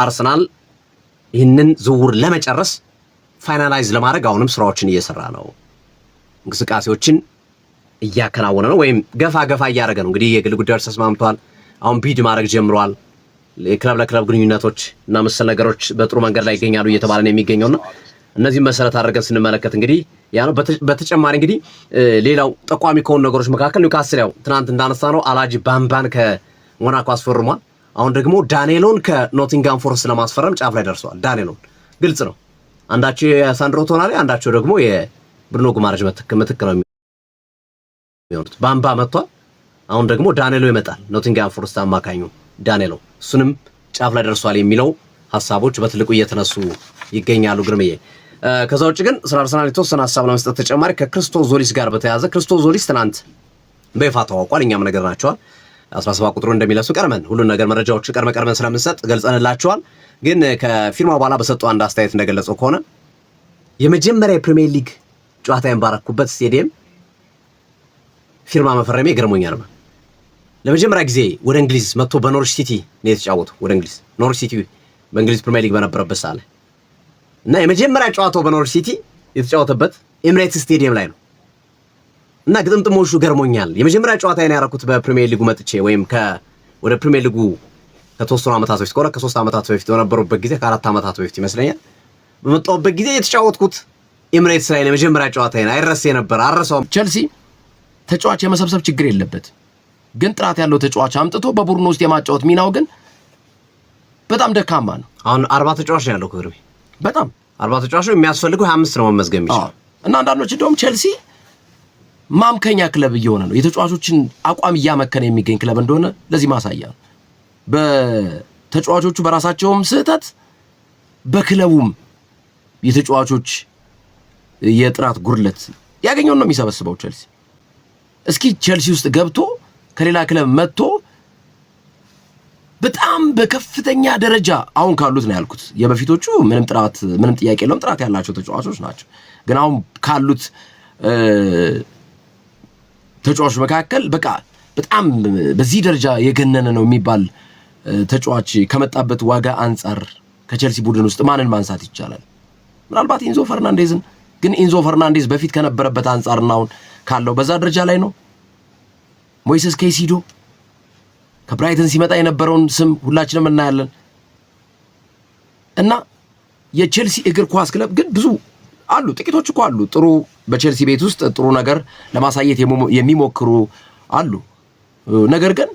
አርሰናል ይህንን ዝውውር ለመጨረስ ፋይናላይዝ ለማድረግ አሁንም ስራዎችን እየሰራ ነው። እንቅስቃሴዎችን እያከናወነ ነው ወይም ገፋ እያደረገ ነው። እንግዲህ የግል ጉዳዮች ተስማምቷል። አሁን ቢድ ማድረግ ጀምሯል። የክለብ ለክለብ ግንኙነቶች እና መሰል ነገሮች በጥሩ መንገድ ላይ ይገኛሉ እየተባለ ነው የሚገኘውና እነዚህ መሰረት አድርገን ስንመለከት እንግዲህ ያ ነው። በተጨማሪ እንግዲህ ሌላው ጠቋሚ ከሆኑ ነገሮች መካከል ኒውካስል ያው ትናንት እንዳነሳ ነው አላጂ ባምባን ከሞናኮ አስፈርሟል። አሁን ደግሞ ዳንኤሎን ከኖቲንጋም ፎረስት ለማስፈረም ጫፍ ላይ ደርሰዋል። ዳንኤሎን ግልጽ ነው አንዳቸው የሳንድሮ ቶናሊ አንዳቸው ደግሞ የብሩኖ ጉማሬሽ ምትክ ነው የሚሆኑት። ባምባ መጥቷል። አሁን ደግሞ ዳንኤሎ ይመጣል። ኖቲንጋም ፎረስት አማካኙ ዳንኤሎ እሱንም ጫፍ ላይ ደርሷል የሚለው ሀሳቦች በትልቁ እየተነሱ ይገኛሉ። ግርምዬ ከዛ ውጭ ግን ስለ አርሰናል የተወሰነ ሀሳብ ለመስጠት ተጨማሪ ከክሪስቶስ ዞሊስ ጋር በተያያዘ ክሪስቶስ ዞሊስ ትናንት በይፋ ተዋውቋል። እኛም ነገር ናቸዋል 17 ቁጥሩ እንደሚለሱ ቀርመን ሁሉን ነገር መረጃዎች ቀርመን ስለምንሰጥ ገልጸንላቸዋል። ግን ከፊርማው በኋላ በሰጡ አንድ አስተያየት እንደገለጸው ከሆነ የመጀመሪያ የፕሪሚየር ሊግ ጨዋታዬን ባረኩበት ስቴዲየም ፊርማ መፈረሜ ገርሞኛል። ለመጀመሪያ ጊዜ ወደ እንግሊዝ መጥቶ በኖርዊች ሲቲ ነው የተጫወተው። ወደ እንግሊዝ ኖርዊች ሲቲ በእንግሊዝ ፕሪሚየር ሊግ በነበረበት ሰዓት ላይ እና የመጀመሪያ ጨዋታው በኖርዊች ሲቲ የተጫወተበት ኤሚሬትስ ስቴዲየም ላይ ነው እና ግጥምጥሞሹ ገርሞኛል። የመጀመሪያ ጨዋታዬን ያደረኩት በፕሪሚየር ሊጉ መጥቼ ወይም ወደ ፕሪሚየር ሊጉ ከተወሰኑ ዓመታት በፊት ከሆነ ከ3 ዓመታት በፊት በነበሩበት ጊዜ ከ4 ዓመታት በፊት ይመስለኛል በመጣሁበት ጊዜ የተጫወትኩት ኤሚሬትስ ላይ የመጀመሪያ ጨዋታዬን አይረሴ ነበር። አረሳውም። ቸልሲ ተጫዋች የመሰብሰብ ችግር የለበት፣ ግን ጥራት ያለው ተጫዋች አምጥቶ በቡድን ውስጥ የማጫወት ሚናው ግን በጣም ደካማ ነው። አሁን 40 ተጫዋች ነው ያለው ክብር በጣም 40 ተጫዋች ነው የሚያስፈልገው 25 ነው መመዝገብ የሚችለው እና አንዳንዶች እንደውም ቸልሲ ማምከኛ ክለብ እየሆነ ነው። የተጫዋቾችን አቋም እያመከነ የሚገኝ ክለብ እንደሆነ ለዚህ ማሳያ ነው። በተጫዋቾቹ በራሳቸውም ስህተት በክለቡም የተጫዋቾች የጥራት ጉድለት ያገኘውን ነው የሚሰበስበው ቸልሲ። እስኪ ቸልሲ ውስጥ ገብቶ ከሌላ ክለብ መጥቶ በጣም በከፍተኛ ደረጃ አሁን ካሉት ነው ያልኩት። የበፊቶቹ ምንም ጥያቄ የለውም፣ ጥራት ያላቸው ተጫዋቾች ናቸው። ግን አሁን ካሉት ተጫዋቾች መካከል በቃ በጣም በዚህ ደረጃ የገነነ ነው የሚባል ተጫዋች ከመጣበት ዋጋ አንጻር ከቸልሲ ቡድን ውስጥ ማንን ማንሳት ይቻላል? ምናልባት ኢንዞ ፈርናንዴዝን። ግን ኢንዞ ፈርናንዴዝ በፊት ከነበረበት አንጻርና አሁን ካለው በዛ ደረጃ ላይ ነው። ሞይሰስ ኬሲዶ ከብራይተን ሲመጣ የነበረውን ስም ሁላችንም እናያለን። እና የቸልሲ እግር ኳስ ክለብ ግን ብዙ አሉ፣ ጥቂቶች እኮ አሉ ጥሩ በቸልሲ ቤት ውስጥ ጥሩ ነገር ለማሳየት የሚሞክሩ አሉ። ነገር ግን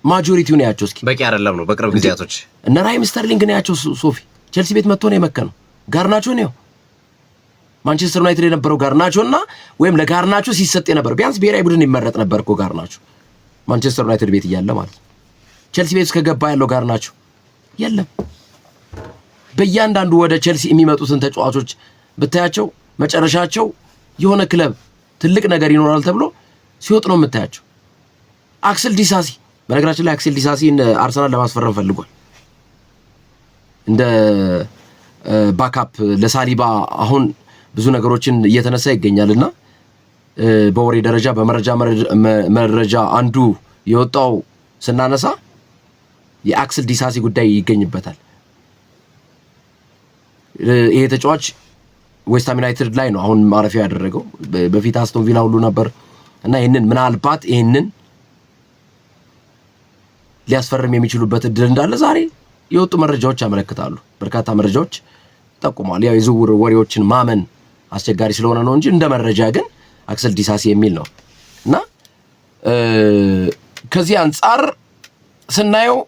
ማጆሪቲው ነው ያቸው። እስኪ በቂ አይደለም ነው በቅርብ ጊዜያቶች እነ ራሂም ስተርሊንግ ነው ያቸው። ሶፊ ቸልሲ ቤት መጥቶ ነው የመከነው። ጋርናቾ ነው ማንቸስተር ዩናይትድ የነበረው ጋርናቾና ወይም ለጋርናቾ ሲሰጥ የነበረው ቢያንስ ብሔራዊ ቡድን ይመረጥ ነበር እኮ ጋርናቾ ማንቸስተር ዩናይትድ ቤት እያለ ማለት ነው። ቸልሲ ቤት ከገባ ያለው ጋርናቾ የለም። በእያንዳንዱ ወደ ቸልሲ የሚመጡትን ተጫዋቾች ብታያቸው መጨረሻቸው የሆነ ክለብ ትልቅ ነገር ይኖራል ተብሎ ሲወጥ ነው የምታያቸው። አክሰል ዲሳሲ በነገራችን ላይ አክሰል ዲሳሲን አርሰናል ለማስፈረም ፈልጓል እንደ ባካፕ ለሳሊባ። አሁን ብዙ ነገሮችን እየተነሳ ይገኛልና በወሬ ደረጃ በመረጃ አንዱ የወጣው ስናነሳ የአክሰል ዲሳሲ ጉዳይ ይገኝበታል። ይሄ ተጫዋች ዌስትሃም ዩናይትድ ላይ ነው አሁን ማረፊያ ያደረገው። በፊት አስቶን ቪላ ሁሉ ነበር እና ምናልባት ይሄንን ሊያስፈርም የሚችሉበት እድል እንዳለ ዛሬ የወጡ መረጃዎች ያመለክታሉ። በርካታ መረጃዎች ጠቁመዋል። ያው የዝውውር ወሬዎችን ማመን አስቸጋሪ ስለሆነ ነው እንጂ እንደ መረጃ ግን አክሰል ዲሳሲ የሚል ነው እና ከዚህ አንጻር ስናየው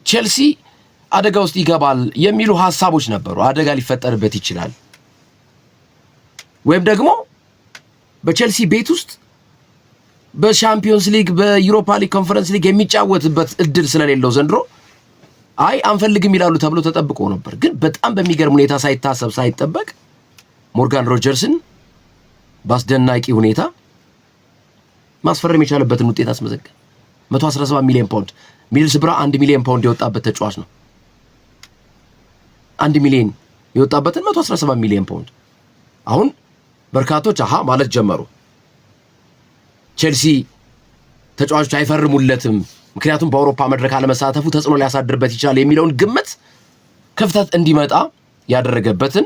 ቸልሲ አደጋ ውስጥ ይገባል የሚሉ ሐሳቦች ነበሩ። አደጋ ሊፈጠርበት ይችላል ወይም ደግሞ በቸልሲ ቤት ውስጥ በሻምፒዮንስ ሊግ በዩሮፓ ሊግ ኮንፈረንስ ሊግ የሚጫወትበት እድል ስለሌለው ዘንድሮ አንፈልግም ይላሉ ተብሎ ተጠብቆ ነበር። ግን በጣም በሚገርም ሁኔታ ሳይታሰብ ሳይጠበቅ ሞርጋን ሮጀርስን በአስደናቂ ሁኔታ ማስፈረም የቻለበትን ውጤት አስመዘገበ። 117 ሚሊዮን ፓውንድ ሚድልስብራ 1 ሚሊዮን ፓውንድ የወጣበት ተጫዋች ነው። 1 ሚሊዮን የወጣበትን 117 ሚሊዮን ፓውንድ አሁን በርካቶች ማለት ጀመሩ። ቸልሲ ተጫዋቾች አይፈርሙለትም ምክንያቱም በአውሮፓ መድረክ አለመሳተፉ ተጽዕኖ ሊያሳድርበት ይችላል የሚለውን ግምት ክፍተት እንዲመጣ ያደረገበትን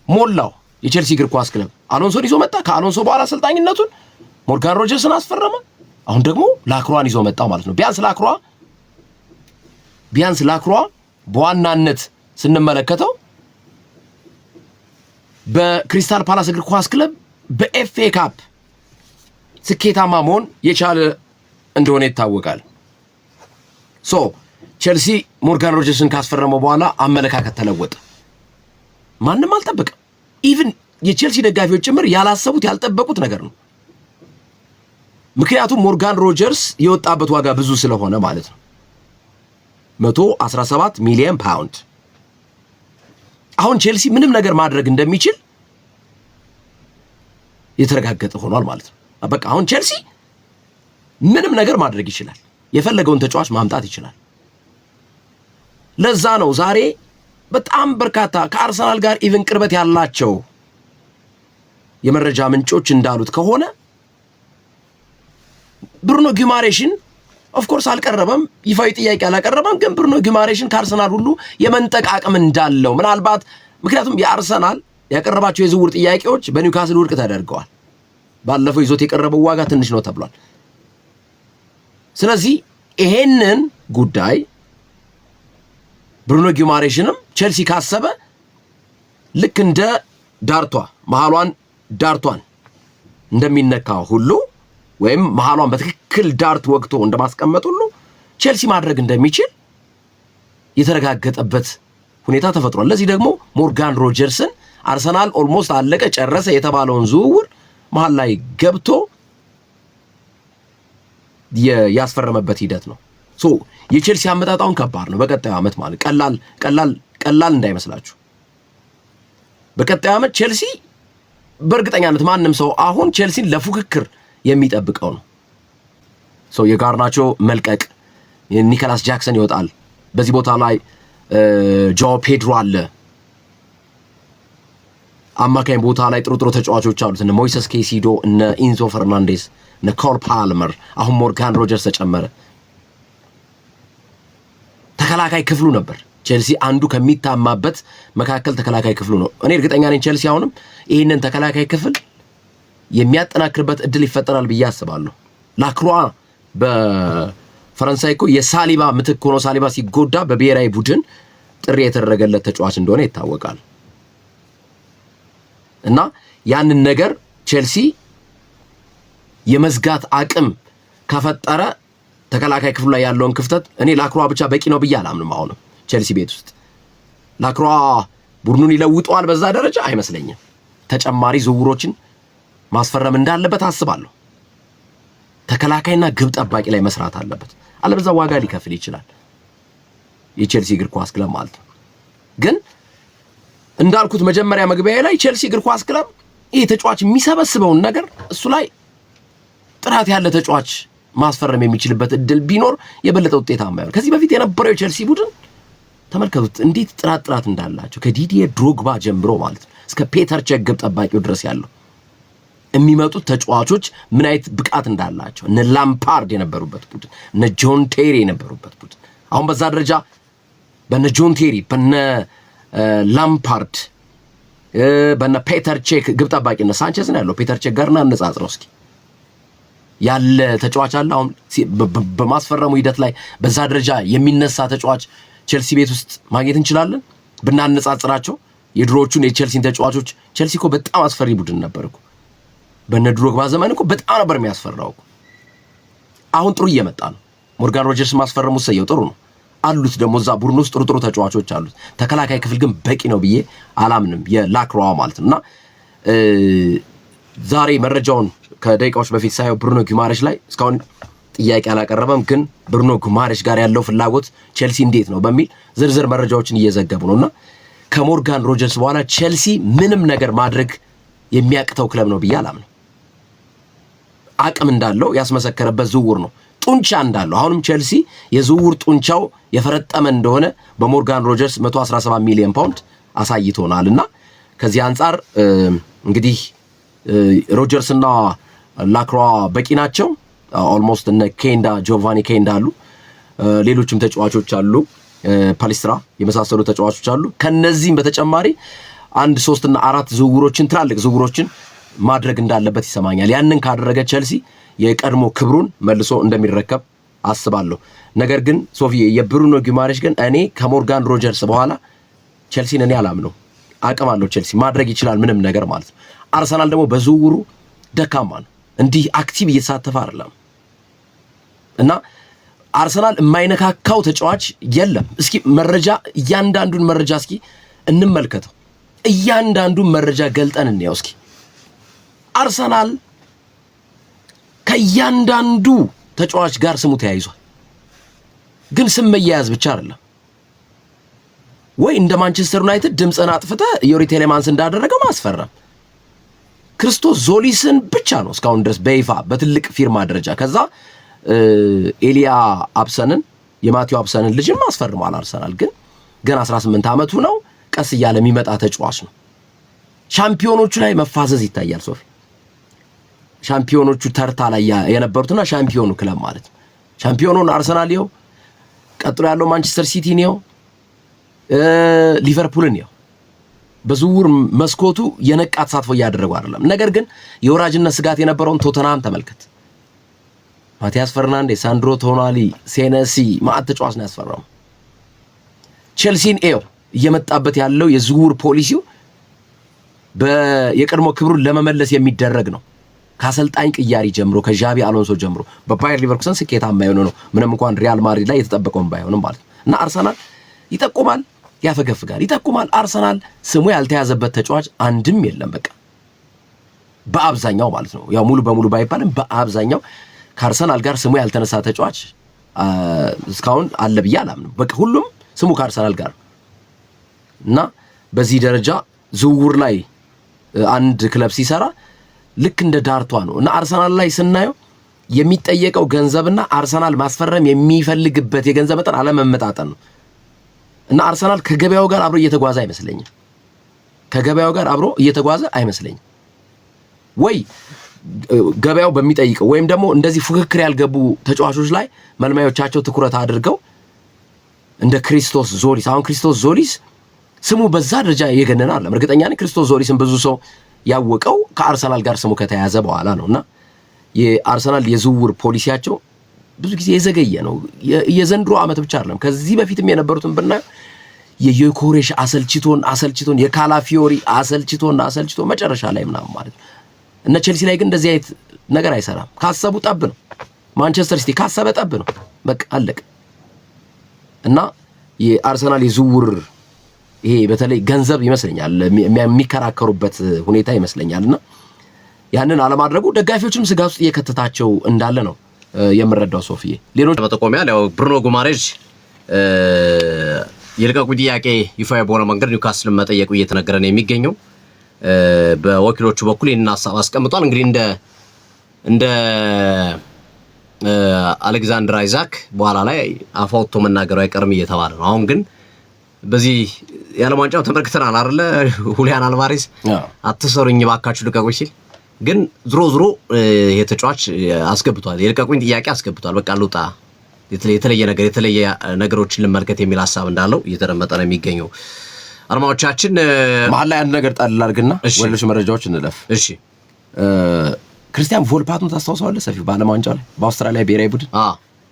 ሞላው የቼልሲ እግር ኳስ ክለብ አሎንሶን ይዞ መጣ። ከአሎንሶ በኋላ አሰልጣኝነቱን ሞርጋን ሮጀርስን አስፈረመ። አሁን ደግሞ ላክሯን ይዞ መጣ ማለት ነው። ቢያንስ ላክሯ በዋናነት ስንመለከተው በክሪስታል ፓላስ እግር ኳስ ክለብ በኤፍኤ ካፕ ስኬታማ መሆን የቻለ እንደሆነ ይታወቃል። ቼልሲ ሞርጋን ሮጀርስን ካስፈረመው በኋላ አመለካከት ተለወጠ። ማንም አልጠበቀም። ኢቭን የቼልሲ ደጋፊዎች ጭምር ያላሰቡት ያልጠበቁት ነገር ነው። ምክንያቱም ሞርጋን ሮጀርስ የወጣበት ዋጋ ብዙ ስለሆነ ማለት ነው። 117 ሚሊዮን ፓውንድ። አሁን ቼልሲ ምንም ነገር ማድረግ እንደሚችል የተረጋገጠ ሆኗል ማለት ነው። በቃ አሁን ቼልሲ ምንም ነገር ማድረግ ይችላል። የፈለገውን ተጫዋች ማምጣት ይችላል። ለዛ ነው ዛሬ በጣም በርካታ ከአርሰናል ጋር ኢቭን ቅርበት ያላቸው የመረጃ ምንጮች እንዳሉት ከሆነ ብሩኖ ጊማሬሽን ኦፍኮርስ አልቀረበም፣ ይፋዊ ጥያቄ አላቀረበም። ግን ብሩኖ ጊማሬሽን ከአርሰናል ሁሉ የመንጠቅ አቅም እንዳለው ምናልባት ምክንያቱም የአርሰናል ያቀረባቸው የዝውውር ጥያቄዎች በኒውካስል ውድቅ ተደርገዋል። ባለፈው ይዞት የቀረበው ዋጋ ትንሽ ነው ተብሏል። ስለዚህ ይሄንን ጉዳይ ብሩኖ ጊማሬሽንም ቼልሲ ካሰበ ልክ እንደ መሃሏን ዳርቷን እንደሚነካው ሁሉ ወይም መሃሏን በትክክል ዳርት ወቅቶ እንደማስቀመጥ ሁሉ ቼልሲ ማድረግ እንደሚችል የተረጋገጠበት ሁኔታ ተፈጥሯል። ለዚህ ደግሞ ሞርጋን ሮጀርስን አርሰናል ኦልሞስት አለቀ ጨረሰ የተባለውን ዝውውር መሃል ላይ ገብቶ ያስፈረመበት ሂደት ነው። የቼልሲ አመጣጣውን ከባድ ነው። በቀጣዩ ዓመት ማለት ቀላል እንዳይመስላችሁ። በቀጣዩ ዓመት ቼልሲ በእርግጠኛነት ማንም ሰው አሁን ቼልሲን ለፉክክር የሚጠብቀው ነው። የጋርናቾ መልቀቅ፣ ኒኮላስ ጃክሰን ይወጣል። በዚህ ቦታ ላይ ጆ ፔድሮ አለ። አማካኝ ቦታ ላይ ጥሩ ተጫዋቾች አሉት። እነ ሞይሰስ ኬሲዶ፣ እነ ኢንዞ ፈርናንዴስ፣ እነ ኮል ፓልመር፣ አሁን ሞርጋን ሮጀርስ ተጨመረ። ተከላካይ ክፍሉ ነበር ቼልሲ አንዱ ከሚታማበት መካከል ተከላካይ ክፍሉ ነው። እኔ እርግጠኛ ነኝ ቼልሲ አሁንም ይህንን ተከላካይ ክፍል የሚያጠናክርበት እድል ይፈጠራል ብዬ አስባለሁ። ላክሯ በፈረንሳይ እኮ የሳሊባ ምትክ ሆኖ ሳሊባ ሲጎዳ በብሔራዊ ቡድን ጥሪ የተደረገለት ተጫዋች እንደሆነ ይታወቃል። እና ያንን ነገር ቼልሲ የመዝጋት አቅም ከፈጠረ ተከላካይ ክፍሉ ላይ ያለውን ክፍተት እኔ ላክሯ ብቻ በቂ ነው ብዬ አላምንም። አሁንም ቼልሲ ቤት ውስጥ ላክሯ ቡድኑን ይለውጠዋል በዛ ደረጃ አይመስለኝም። ተጨማሪ ዝውውሮችን ማስፈረም እንዳለበት አስባለሁ። ተከላካይና ግብ ጠባቂ ላይ መስራት አለበት። አለበዛ ዋጋ ሊከፍል ይችላል የቼልሲ እግር ኳስ ክለብ ማለት ነው። ግን እንዳልኩት መጀመሪያ መግቢያ ላይ ቼልሲ እግር ኳስ ክለብ ይሄ ተጫዋች የሚሰበስበውን ነገር እሱ ላይ ጥራት ያለ ተጫዋች ማስፈረም የሚችልበት እድል ቢኖር የበለጠ ውጤታማ ይሆናል። ከዚህ በፊት የነበረው የቼልሲ ቡድን ተመልከቱት እንዴት ጥራት እንዳላቸው ከዲዲዬ ድሮግባ ጀምሮ ማለት ነው እስከ ፔተር ቼክ ግብ ጠባቂው ድረስ ያለው የሚመጡት ተጫዋቾች ምን አይነት ብቃት እንዳላቸው እነ ላምፓርድ የነበሩበት ቡድን እነ ጆን ቴሪ የነበሩበት ቡድን አሁን በዛ ደረጃ በነ ጆን ቴሪ በነ ላምፓርድ በነ ፔተር ቼክ ግብ ጠባቂና ሳንቼዝ ነው ያለው። ፔተር ቼክ ጋርና አነጻጽረው እስኪ ያለ ተጫዋች አለ። አሁን በማስፈረሙ ሂደት ላይ በዛ ደረጃ የሚነሳ ተጫዋች ቼልሲ ቤት ውስጥ ማግኘት እንችላለን ብናነጻጽራቸው የድሮዎቹን የቼልሲን ተጫዋቾች። ቼልሲ እኮ በጣም አስፈሪ ቡድን ነበር እኮ በነ ድሮግባ ዘመን እኮ በጣም ነበር የሚያስፈራው እኮ። አሁን ጥሩ እየመጣ ነው። ሞርጋን ሮጀርስ ማስፈረሙ ሰየው ጥሩ ነው አሉት። ደግሞ እዛ ቡድን ውስጥ ጥሩ ተጫዋቾች አሉት። ተከላካይ ክፍል ግን በቂ ነው ብዬ አላምንም የላክሯ ማለት ነውና ዛሬ መረጃውን ከደቂቃዎች በፊት ሳየው ብሩኖ ጊማሬሽ ላይ እስካሁን ጥያቄ አላቀረበም፣ ግን ብሩኖ ጊማሬሽ ጋር ያለው ፍላጎት ቼልሲ እንዴት ነው በሚል ዝርዝር መረጃዎችን እየዘገቡ ነውና ከሞርጋን ሮጀርስ በኋላ ቼልሲ ምንም ነገር ማድረግ የሚያቅተው ክለብ ነው ብዬ አላምንም። አቅም እንዳለው ያስመሰከረበት ዝውውር ነው። ጡንቻ እንዳለው አሁንም ቼልሲ የዝውውር ጡንቻው የፈረጠመ እንደሆነ በሞርጋን ሮጀርስ 117 ሚሊዮን ፓውንድ አሳይቶናልና ከዚህ አንጻር እንግዲህ ሮጀርስና ላክሯ በቂ ናቸው። ኦልሞስት እነ ኬንዳ ጆቫኒ ኬንዳ አሉ፣ ሌሎችም ተጫዋቾች አሉ። ፓሊስትራ የመሳሰሉ ተጫዋቾች አሉ። ከነዚህም በተጨማሪ 1 3 እና 4 ዝውውሮችን ትላልቅ ዝውውሮችን ማድረግ እንዳለበት ይሰማኛል። ያንን ካደረገ ቼልሲ የቀድሞ ክብሩን መልሶ እንደሚረከብ አስባለሁ። ነገር ግን ሶፊ የብሩኖ ጊማሬሽ ግን እኔ ከሞርጋን ሮጀርስ በኋላ ቼልሲን እኔ አላምነው። አቅም አለው ቼልሲ ማድረግ ይችላል ምንም ነገር ማለት ነው። አርሰናል ደግሞ በዝውውሩ ደካማ ነው፣ እንዲህ አክቲቭ እየተሳተፈ አይደለም እና አርሰናል የማይነካካው ተጫዋች የለም። እስኪ መረጃ እያንዳንዱን መረጃ እስኪ እንመልከተው። እያንዳንዱን መረጃ ገልጠን እንየው እስኪ። አርሰናል ከእያንዳንዱ ተጫዋች ጋር ስሙ ተያይዟል። ግን ስም መያያዝ ብቻ አይደለም ወይ እንደ ማንቸስተር ዩናይትድ ድምፅን አጥፍተህ ዮሪ ቴሌማንስ እንዳደረገው ማስፈረም። ክርስቶስ ዞሊስን ብቻ ነው እስካሁን ድረስ በይፋ በትልቅ ፊርማ ደረጃ። ከዛ ኤሊያ አብሰንን የማቴዎ አብሰንን ልጅም ማስፈርሟል አርሰናል። ግን ገና 18 ዓመቱ ነው። ቀስ እያለ የሚመጣ ተጫዋች ነው። ሻምፒዮኖቹ ላይ መፋዘዝ ይታያል ሶፊ። ሻምፒዮኖቹ ተርታ ላይ የነበሩትና ሻምፒዮኑ ክለብ ማለት ነው። ሻምፒዮኑን አርሰናል ይኸው፣ ቀጥሎ ያለው ማንቸስተር ሲቲ ነው፣ ሊቨርፑልን ነው። በዝውውር መስኮቱ የነቃ ተሳትፎ እያደረጉ አይደለም። ነገር ግን የወራጅነት ስጋት የነበረውን ቶተንሃም ተመልከት። ማቲያስ ፈርናንዴስ፣ ሳንድሮ ቶናሊ፣ ሴነሲ ማአት ተጫዋች ነው ያስፈራው። ቼልሲን እየመጣበት ያለው የዝውውር ፖሊሲው የቀድሞ ክብሩን ለመመለስ የሚደረግ ነው። ከአሰልጣኝ ቅያሪ ጀምሮ ከዣቢ አሎንሶ ጀምሮ በባየር ሊቨርኩሰን ስኬታማ የሆነ ነው። ምንም እንኳን ሪያል ማድሪድ ላይ የተጠበቀውን ባይሆንም ማለት ነው። እና አርሰናል ይጠቁማል፣ ያፈገፍጋል፣ ይጠቁማል። አርሰናል ስሙ ያልተያዘበት ተጫዋች አንድም የለም። በቃ በአብዛኛው ማለት ነው፣ ያው ሙሉ በሙሉ ባይባልም በአብዛኛው ከአርሰናል ጋር ስሙ ያልተነሳ ተጫዋች እስካሁን አለ ብዬ አላምንም። በቃ ሁሉም ስሙ ከአርሰናል ጋር እና በዚህ ደረጃ ዝውውር ላይ አንድ ክለብ ሲሰራ ልክ እንደ ዳርቷ ነው። እና አርሰናል ላይ ስናየው የሚጠየቀው ገንዘብና አርሰናል ማስፈረም የሚፈልግበት የገንዘብ መጠን አለመመጣጠን ነው። እና አርሰናል ከገበያው ጋር አብሮ እየተጓዘ አይመስለኝም። ከገበያው ጋር አብሮ እየተጓዘ አይመስለኝም። ወይ ገበያው በሚጠይቀው ወይም ደግሞ እንደዚህ ፉክክር ያልገቡ ተጫዋቾች ላይ መልማዮቻቸው ትኩረት አድርገው እንደ ክርስቶስ ዞሊስ፣ አሁን ክርስቶስ ዞሊስ ስሙ በዛ ደረጃ የገነነ አይደለም። እርግጠኛ ነኝ ክርስቶስ ዞሊስን ብዙ ሰው ያወቀው ከአርሰናል ጋር ስሙ ከተያዘ በኋላ ነውና የአርሰናል የዝውውር ፖሊሲያቸው ብዙ ጊዜ የዘገየ ነው። የዘንድሮ ዓመት ብቻ አይደለም፣ ከዚህ በፊትም የነበሩትን ብናየው የዮኮሬሽ አሰልችቶን የካላፊዮሪ አሰልችቶን መጨረሻ ላይ ምናምን ማለት ነው። እነ ቼልሲ ላይ ግን እንደዚህ አይነት ነገር አይሰራም። ካሰቡ ጠብ ነው። ማንቸስተር ሲቲ ካሰበ ጠብ ነው። በቃ አለቀ። እና የአርሰናል የዝውውር ይሄ በተለይ ገንዘብ ይመስለኛል የሚከራከሩበት ሁኔታ ይመስለኛል። እና ያንን አለማድረጉ ደጋፊዎችም ስጋት ውስጥ እየከተታቸው እንዳለ ነው የምረዳው። ሶፊዬ ሌሎች መጠቆሚያ ያው ብሩኖ ጉማሬሽ የልቀቁ ጥያቄ ይፋ በሆነ መንገድ ኒውካስልን መጠየቁ እየተነገረ ነው የሚገኘው። በወኪሎቹ በኩል ይህንን ሀሳብ አስቀምጧል። እንግዲህ እንደ አሌክዛንደር አይዛክ በኋላ ላይ አፋውቶ መናገሩ አይቀርም እየተባለ ነው። አሁን ግን በዚህ የዓለም ዋንጫው ተመልክተናል አይደለ? ሁሊያን አልቫሬዝ አትሰሩኝ ባካችሁ ልቀቁኝ ሲል ግን ዝሮ የተጫዋች አስገብቷል፣ የልቀቁኝ ጥያቄ አስገብቷል። በቃ ልውጣ፣ የተለየ ነገሮችን ልመልከት የሚል ሀሳብ እንዳለው እየተደመጠ ነው የሚገኘው። አርማዎቻችን መሀል ላይ አንድ ነገር ጣል አድርግና ወለሽ መረጃዎች እንለፍ። እሺ ክርስቲያን ቮልፓቱን ታስታውሰዋለህ? ሰፊው በዓለም ዋንጫው ላይ በአውስትራሊያ ብሔራዊ ቡድን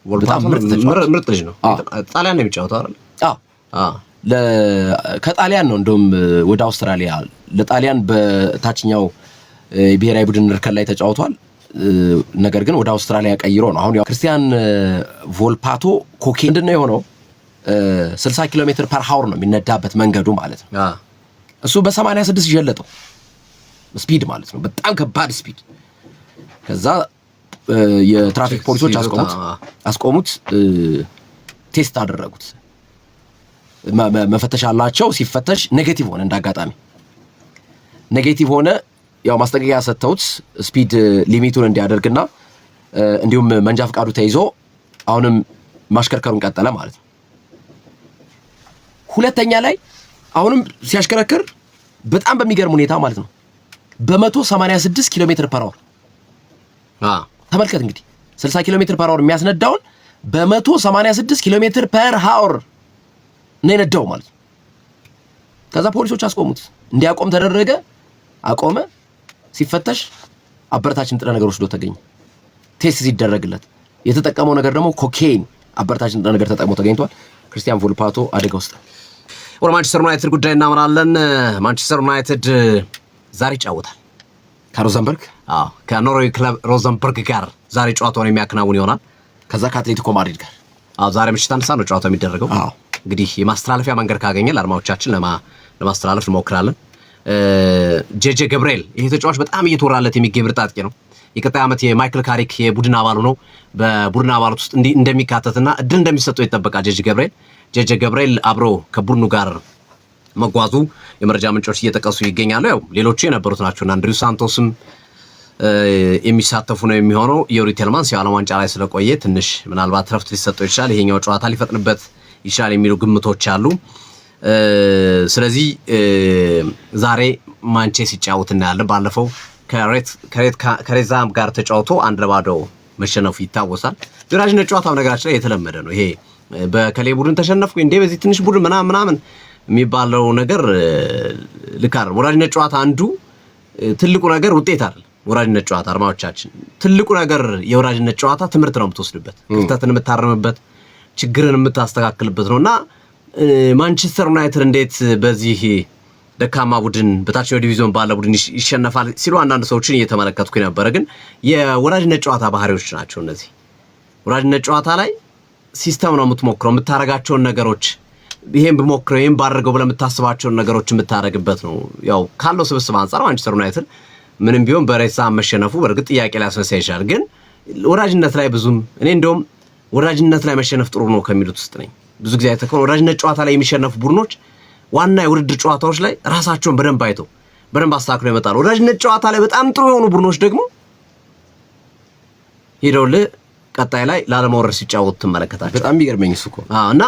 ቮልፓቱ ምርጥ ልጅ ነው። ጣሊያን ነው የሚጫወተው አይደል? ከጣሊያን ነው እንደውም ወደ አውስትራሊያ ለጣሊያን በታችኛው ብሔራዊ ቡድን እርከን ላይ ተጫውቷል። ነገር ግን ወደ አውስትራሊያ ቀይሮ ነው አሁን። ያው ክርስቲያን ቮልፓቶ ኮኬ ምንድነው የሆነው 60 ኪሎ ሜትር ፐር ሃወር ነው የሚነዳበት መንገዱ ማለት ነው። እሱ በ86 ይጀለጠው ስፒድ ማለት ነው፣ በጣም ከባድ ስፒድ። ከዛ የትራፊክ ፖሊሶች አስቆሙት፣ ቴስት አደረጉት፣ መፈተሽ አላቸው። ሲፈተሽ ኔጌቲቭ ሆነ፣ እንዳጋጣሚ ኔጌቲቭ ሆነ። ያው ማስጠንቀቂያ ሰጥተውት ስፒድ ሊሚቱን እንዲያደርግና እንዲሁም መንጃ ፈቃዱ ተይዞ አሁንም ማሽከርከሩን ቀጠለ ማለት ነው። ሁለተኛ ላይ አሁንም ሲያሽከረክር በጣም በሚገርም ሁኔታ ማለት ነው በ186 ኪሎ ሜትር ፐር አወር ተመልከት እንግዲህ 60 ኪሎ ሜትር ፐር አወር የሚያስነዳውን በ186 ኪሎ ሜትር ፐር አወር ነው የነዳው ማለት ነው። ከዛ ፖሊሶች አስቆሙት። እንዲያቆም ተደረገ። አቆመ። ሲፈተሽ አበረታች ንጥረ ነገር ወስዶ ተገኘ። ቴስት ሲደረግለት የተጠቀመው ነገር ደግሞ ኮኬይን አበረታች ንጥረ ነገር ተጠቅሞ ተገኝቷል። ክርስቲያን ቮልፓቶ አደጋ ውስጥ። ወደ ማንቸስተር ዩናይትድ ጉዳይ እናምራለን። ማንቸስተር ዩናይትድ ዛሬ ይጫወታል ከሮዘንበርግ ከኖርዌይ ክለብ ሮዘንበርግ ጋር ዛሬ ጨዋታውን የሚያከናውን ይሆናል። ከዛ ከአትሌቲኮ ማድሪድ ጋር ዛሬ ምሽት 1 ሰዓት ነው ጨዋታው የሚደረገው። እንግዲህ የማስተላለፊያ መንገድ ካገኘ ለአድማጮቻችን ለማስተላለፍ እንሞክራለን። ጄጄ ገብርኤል ይሄ ተጫዋች በጣም እየተወራለት የሚገኝ ምርጥ አጥቂ ነው። የቀጣይ ዓመት የማይክል ካሪክ የቡድን አባሉ ነው። በቡድን አባላት ውስጥ እንደሚካተትና እድል እንደሚሰጠው ይጠበቃል። ጄጄ ገብርኤል አብሮ ከቡድኑ ጋር መጓዙ የመረጃ ምንጮች እየጠቀሱ ይገኛሉ። ያው ሌሎቹ የነበሩት ናቸውና አንድሪው ሳንቶስም የሚሳተፉ ነው የሚሆነው። ዮሪ ቴልማንስ የዓለም ዋንጫ ላይ ስለቆየ ትንሽ ምናልባት ረፍት ሊሰጠው ይችላል። ይሄኛው ጨዋታ ሊፈጥንበት ይችላል የሚሉ ግምቶች አሉ። ስለዚህ ዛሬ ማንቸስተር ሲጫወት እናያለን። ባለፈው ከሬዛም ጋር ተጫውቶ 1-0 መሸነፉ ይታወሳል። የወራጅነት ጨዋታው ነገራችን ላይ የተለመደ ነው። ይሄ በከሌ ቡድን ተሸነፍኩ እንዴ በዚህ ትንሽ ቡድን ምናምን የሚባለው ነገር ልክ አይደለም። ወራጅነት ጨዋታ አንዱ ትልቁ ነገር ውጤት አይደለም። ወራጅነት ጨዋታ አርማዎቻችን ትልቁ ነገር የወራጅነት ጨዋታ ትምህርት ነው የምትወስድበት፣ ክፍተትን የምታረምበት፣ ችግርን የምታስተካክልበት ነውና ማንቸስተር ዩናይትድ እንዴት በዚህ ደካማ ቡድን በታችኛው ዲቪዚዮን ባለ ቡድን ይሸነፋል ሲሉ አንዳንድ ሰዎችን እየተመለከትኩ ነበረ። ግን የወራጅነት ጨዋታ ባህሪዎች ናቸው እነዚህ። ወራጅነት ጨዋታ ላይ ሲስተም ነው የምትሞክረው፣ የምታረጋቸውን ነገሮች ይሄን ብሞክረው ይሄን ባደርገው ብለህ የምታስባቸውን ነገሮች የምታረግበት ነው። ያው ካለው ስብስብ አንፃር ማንቸስተር ዩናይትድ ምንም ቢሆን በሬሳ መሸነፉ በእርግጥ ጥያቄ ሊያስነሳ ይችላል። ግን ወራጅነት ላይ ብዙም እኔ እንደውም ወራጅነት ላይ መሸነፍ ጥሩ ነው ከሚሉት ውስጥ ነኝ። ብዙ ጊዜ አይተከው ወራጅነት ጨዋታ ላይ የሚሸነፉ ቡድኖች ዋና የውድድር ጨዋታዎች ላይ ራሳቸውን በደንብ አይተው በደንብ አስተካክለው ይመጣሉ። ወራጅነት ጨዋታ ላይ በጣም ጥሩ የሆኑ ቡድኖች ደግሞ ሄደውልህ ቀጣይ ላይ ላለመውረድ ሲጫወቱ ትመለከታቸው። በጣም ቢገርመኝ እሱ እኮ እና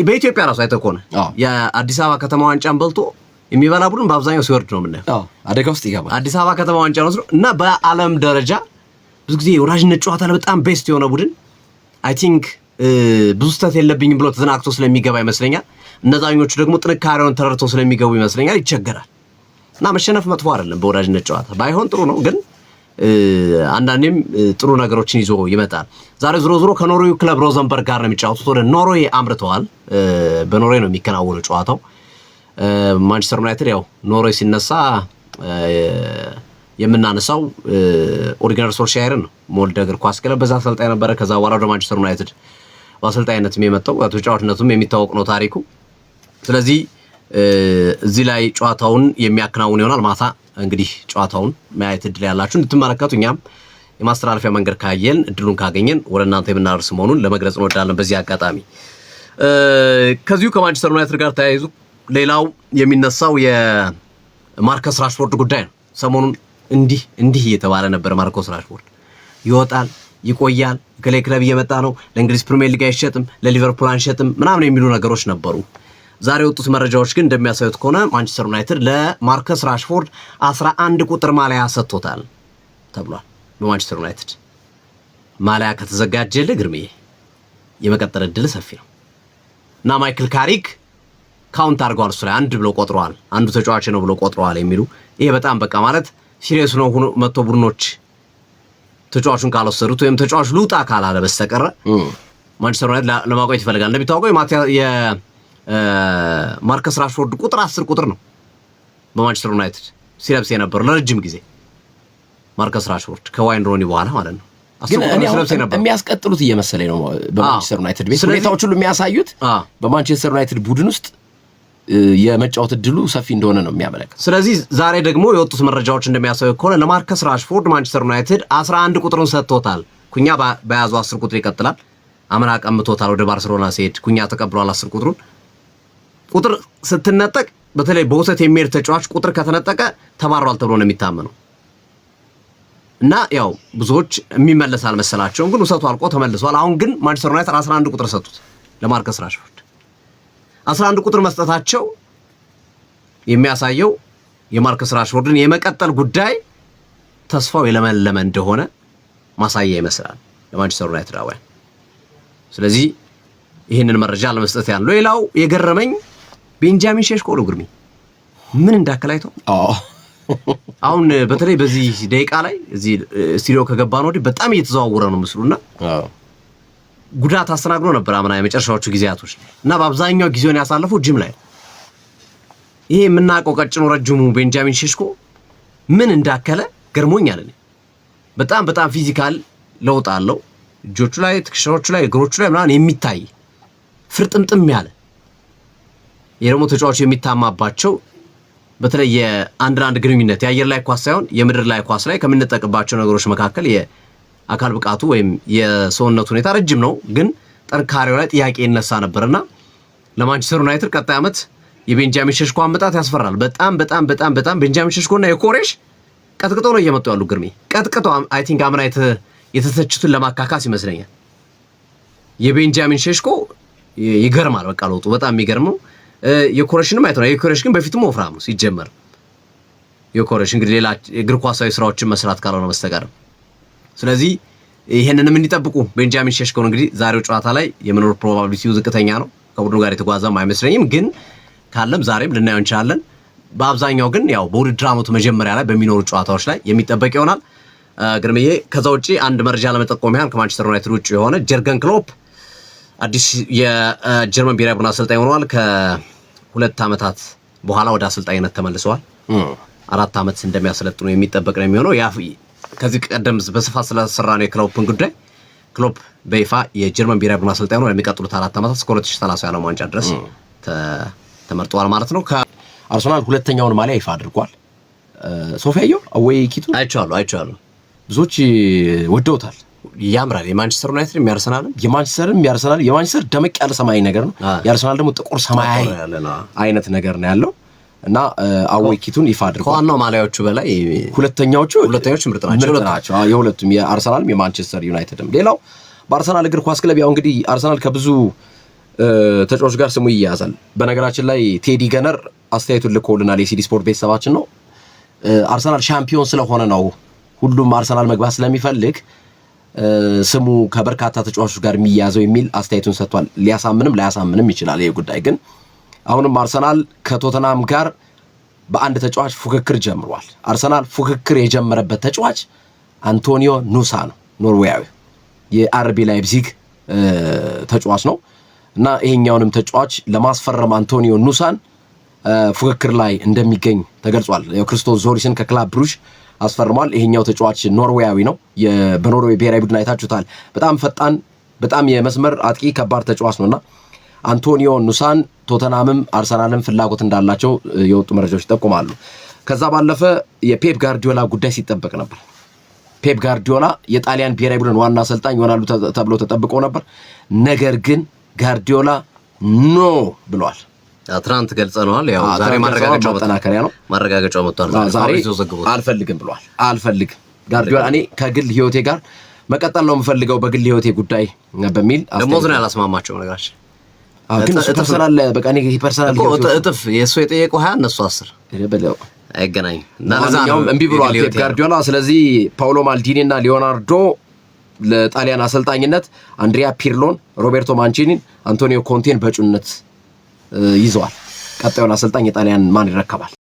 በኢትዮጵያ ራሱ አይተህ ከሆነ የአዲስ አበባ ከተማ ዋንጫን በልቶ የሚበላ ቡድን በአብዛኛው ሲወርድ ነው የምናየው። አደጋ ውስጥ ይገባል። አዲስ አበባ ከተማ ዋንጫ ነው እና በዓለም ደረጃ ብዙ ጊዜ የወራጅነት ጨዋታ ላይ በጣም ቤስት የሆነ ቡድን አይ ቲንክ ብዙ ስህተት የለብኝም ብሎ ተዘናግቶ ስለሚገባ ይመስለኛል። እነዛኞቹ ደግሞ ጥንካሬውን ተረድተው ስለሚገቡ ይመስለኛል ይቸገራል። እና መሸነፍ መጥፎ አይደለም በወራጅነት ጨዋታ ባይሆን ጥሩ ነው። ግን አንዳንዴም ጥሩ ነገሮችን ይዞ ይመጣል። ዛሬ ዞሮ ከኖርዌይ ክለብ ሮዘንበርግ ጋር ነው የሚጫወቱት። ወደ ኖርዌይ አምርተዋል። በኖርዌይ ነው የሚከናወነው ጨዋታው። ማንቸስተር ዩናይትድ ያው ኖርዌይ ሲነሳ የምናነሳው ኦሊገር ሶልሻየርን ነው። ሞልደ እግር ኳስ ክለብ በዛ አሰልጣኝ ነበረ። ከዛ በኋላ ወደ ማንቸስተር ዩናይትድ በአሰልጣኝነትም የመጣው ተጫዋችነቱም የሚታወቅ ነው ታሪኩ። ስለዚህ እዚህ ላይ ጨዋታውን የሚያከናውን ይሆናል። ማታ እንግዲህ ጨዋታውን ማየት እድል ያላችሁ እንድትመለከቱ እኛም የማስተላለፊያ መንገድ ካየን እድሉን ካገኘን ወደ እናንተ የምናደርስ መሆኑን ለመግለጽ እንወዳለን። በዚህ አጋጣሚ ከዚሁ ከማንቸስተር ዩናይትድ ጋር ተያይዙ ሌላው የሚነሳው የማርከስ ራሽፎርድ ጉዳይ ነው። ሰሞኑን እንዲህ እየተባለ ነበር። ማርከስ ራሽፎርድ ይወጣል፣ ይቆያል፣ ክለብ እየመጣ ነው፣ ለእንግሊዝ ፕሪሚየር ሊግ አይሸጥም፣ ለሊቨርፑል አንሸጥም ምናምን የሚሉ ነገሮች ነበሩ። ዛሬ የወጡት መረጃዎች ግን እንደሚያሳዩት ከሆነ ማንቸስተር ዩናይትድ ለማርከስ ራሽፎርድ 11 ቁጥር ማሊያ ሰጥቶታል ተብሏል። በማንቸስተር ዩናይትድ ማሊያ ከተዘጋጀልህ ግርምዬ የመቀጠል እድል ሰፊ ነው እና ማይክል ካሪክ ካውንት አድርገዋል። እሱ ላይ 1 ብሎ ቆጥረዋል። አንዱ ተጫዋች ነው ብሎ ቆጥረዋል የሚሉ ይሄ በጣም በቃ ማለት ሲሪየስ ነው ሆኖ መጥቶ ቡድኖች ተጫዋቹን ካልወሰዱት ወይም ተጫዋቹ ልውጣ ካላለ በስተቀር ማንቸስተር ዩናይትድ ለማቆየት ይፈልጋል። እንደሚታወቀው የማርከስ ራሽፎርድ ቁጥር 10 ቁጥር ነው በማንቸስተር ዩናይትድ ሲለብስ የነበረው ለረጅም ጊዜ ማርከስ ራሽፎርድ ከዋይን ሮኒ በኋላ ማለት ነው። ግን የሚያስቀጥሉት እየመሰለኝ ነው በማንቸስተር ዩናይትድ ቤት ሁኔታዎች ሁሉ የሚያሳዩት በማንቸስተር ዩናይትድ ቡድን ውስጥ የመጫወት እድሉ ሰፊ እንደሆነ ነው የሚያመለክተው። ስለዚህ ዛሬ ደግሞ የወጡት መረጃዎች እንደሚያሳዩ ከሆነ ለማርከስ ራሽፎርድ ማንቸስተር ዩናይትድ 11 ቁጥሩን ሰጥቶታል። ኩኛ በያዘው 10 ቁጥር ይቀጥላል። አምና ቀምቶታል ወደ ባርሴሎና ሲሄድ ኩኛ ተቀብሏል 10 ቁጥሩን። ቁጥር ስትነጠቅ በተለይ በውሰት የሚሄድ ተጫዋች ቁጥር ከተነጠቀ ተባሯል ተብሎ ነው የሚታመነው እና ያው ብዙዎች የሚመለስ አልመሰላቸውም። ግን ውሰቱ አልቆ ተመልሷል። አሁን ግን ማንቸስተር ዩናይትድ 11 ቁጥር ሰጡት ለማርከስ ራሽፎርድ። 11 ቁጥር መስጠታቸው የሚያሳየው የማርከስ ራሽፎርድን የመቀጠል ጉዳይ ተስፋው የለመለመ እንደሆነ ማሳያ ይመስላል ለማንቸስተር ዩናይትድ አዋን። ስለዚህ ይህንን መረጃ ለመስጠት ያለው። ሌላው የገረመኝ ቤንጃሚን ሼሽኮ ነው። ግርሚ ምን እንዳከላይተው አሁን በተለይ በዚህ ደቂቃ ላይ እዚህ ስቱዲዮ ከገባ ነው በጣም እየተዘዋወረ ነው ምስሉና ጉዳት አስተናግዶ ነበር አምና የመጨረሻዎቹ ጊዜያቶች እና በአብዛኛው ጊዜውን ያሳለፈው ጂም ላይ። ይሄ የምናውቀው ቀጭኑ ረጅሙ ቤንጃሚን ሼሽኮ ምን እንዳከለ ገርሞኛል። በጣም በጣም ፊዚካል ለውጥ አለው። እጆቹ ላይ፣ ትከሻዎቹ ላይ፣ እግሮቹ ላይ ምናምን የሚታይ ፍርጥምጥም ያለ የደሞ ተጫዋቹ የሚታማባቸው በተለይ የአንድ ለአንድ ግንኙነት የአየር ላይ ኳስ ሳይሆን የምድር ላይ ኳስ ላይ ከምንጠቀምባቸው ነገሮች መካከል የአካል ብቃቱ ወይም የሰውነቱ ሁኔታ ረጅም ነው፣ ግን ጥንካሬው ላይ ጥያቄ ይነሳ ነበርና ለማንቸስተር ዩናይትድ ቀጣይ ዓመት የቤንጃሚን ሼሽኮ አመጣት ያስፈራል። በጣም በጣም በጣም በጣም ቤንጃሚን ሼሽኮና የኮሬሽ ቀጥቅጦ ነው እየመጡ ያሉ ግርሜ ቀጥቅጦ አይ ቲንክ አምና የተተቹትን ለማካካስ ይመስለኛል። የቤንጃሚን ሼሽኮ ይገርማል። በቃ ለውጡ በጣም የሚገርም ነው። የኮሬሽንም አይተናል። የኮሬሽ ግን በፊትም ወፍራም ነው ሲጀመር። የኮሬሽ እንግዲህ ሌላ እግር ኳሳዊ ስራዎችን መስራት ካልሆነ በስተቀር ስለዚህ ይሄንንም እንዲጠብቁ ቤንጃሚን ሼሽኮን እንግዲህ ዛሬው ጨዋታ ላይ የመኖር ፕሮባቢሊቲው ዝቅተኛ ነው። ከቡድኑ ጋር የተጓዘም አይመስለኝም፣ ግን ካለም ዛሬም ልናየው እንችላለን። በአብዛኛው ግን ያው በውድድር ዓመቱ መጀመሪያ ላይ በሚኖሩ ጨዋታዎች ላይ የሚጠበቅ ይሆናል። ግርምዬ ከዛ ውጪ አንድ መረጃ ለመጠቆም ያህል ከማንቸስተር ዩናይትድ ውጪ የሆነ ጀርገን ክሎፕ አዲስ የጀርመን ብሔራዊ ቡድን አሰልጣኝ ሆነዋል። ከ2 ዓመታት በኋላ ወደ አሰልጣኝነት ተመልሰዋል። 4 ዓመት እንደሚያሰለጥኑ የሚጠበቅ ነው የሚሆነው። ያ ከዚህ ቀደም በስፋት ስለሰራ ነው የክሎፕን ጉዳይ። ክሎፕ በይፋ የጀርመን ብሔራዊ ቡድን አሰልጣኝ ሆነው የሚቀጥሉት 4 ዓመታት እስከ 2030 የዓለም ዋንጫ ድረስ ተመርጠዋል ማለት ነው። አርሰናል ሁለተኛውን ማሊያ ይፋ አድርጓል። ሶፊያዮ አወይ ኪቱ አይቻለሁ። ብዙዎች ወደውታል። ያምራል። የማንቸስተር ዩናይትድ የማንቸስተር ደመቅ ያለ ሰማያዊ ነገር ነው። የአርሰናል ደግሞ ጥቁር ሰማያዊ አይነት ነገር ነው ያለው እና አወይ ኪቱን ይፋ አድርጓል። ከዋናው ማሊያዎቹ በላይ ሁለተኛዎቹ ምርጥ ናቸው። የሁለቱም የአርሰናልም የማንቸስተር ዩናይትድም። ሌላው በአርሰናል እግር ኳስ ክለብ ያው እንግዲህ አርሰናል ከብዙ ተጫዋቾች ጋር ስሙ ይያዛል። በነገራችን ላይ ቴዲ ገነር አስተያየቱን ልኮልናል። የሲዲ ስፖርት ቤተሰባችን ነው። አርሰናል ሻምፒዮን ስለሆነ ነው ሁሉም አርሰናል መግባት ስለሚፈልግ ስሙ ከበርካታ ተጫዋቾች ጋር የሚያዘው የሚል አስተያየቱን ሰጥቷል። ሊያሳምንም ላያሳምንም ይችላል። ይሄ ጉዳይ ግን አሁንም አርሰናል ከቶተናም ጋር በአንድ ተጫዋች ፉክክር ጀምሯል። አርሰናል ፉክክር የጀመረበት ተጫዋች አንቶኒዮ ኑሳ ነው። ኖርዌያዊ የአርቢ ላይፕዚግ ተጫዋች ነው እና ይሄኛውንም ተጫዋች ለማስፈረም አንቶኒዮ ኑሳን ፉክክር ላይ እንደሚገኝ ተገልጿል። የክሪስቶስ ዞሪስን ከክላብ ብሩሽ አስፈርሟል። ይሄኛው ተጫዋች ኖርዌያዊ ነው። በኖርዌይ ብሔራዊ ቡድን አይታችሁታል። በጣም ፈጣን፣ በጣም የመስመር አጥቂ ከባድ ተጫዋች ነውና አንቶኒዮ ኑሳን ቶተናምም አርሰናልም ፍላጎት እንዳላቸው የወጡ መረጃዎች ይጠቁማሉ። ከዛ ባለፈ የፔፕ ጋርዲዮላ ጉዳይ ሲጠበቅ ነበር። ፔፕ ጋርዲዮላ የጣሊያን ብሔራዊ ቡድን ዋና አሰልጣኝ ይሆናሉ ተብሎ ተጠብቆ ነበር። ነገር ግን ጋርዲዮላ ኖ ብሏል። ትናንት ገልጸነዋል። ያው ዛሬ ማረጋገጫው መጥቷል። ዛሬ አልፈልግም ብሏል። አልፈልግም ጋርዲዮላ እኔ ከግል ህይወቴ ጋር መቀጠል ነው የምፈልገው በግል ህይወቴ ጉዳይ በሚል ደሞዝ ነው ያላስማማቸው ነገራችን። ግን ፐርሰናል በቃ እኔ ፐርሰናል እጥፍ የእሱ የጠየቀው 20 እነሱ 10 በለው አይገናኝም እና ለዛኛውም እምቢ ብሏል ፔፕ ጋርዲዮላ። ስለዚህ ፓውሎ ማልዲኒ እና ሊዮናርዶ ለጣሊያን አሰልጣኝነት አንድሪያ ፒርሎን፣ ሮቤርቶ ማንቺኒን፣ አንቶኒዮ ኮንቴን በእጩነት ይዘዋል። ቀጣዩን አሰልጣኝ የጣሊያን ማን ይረከባል?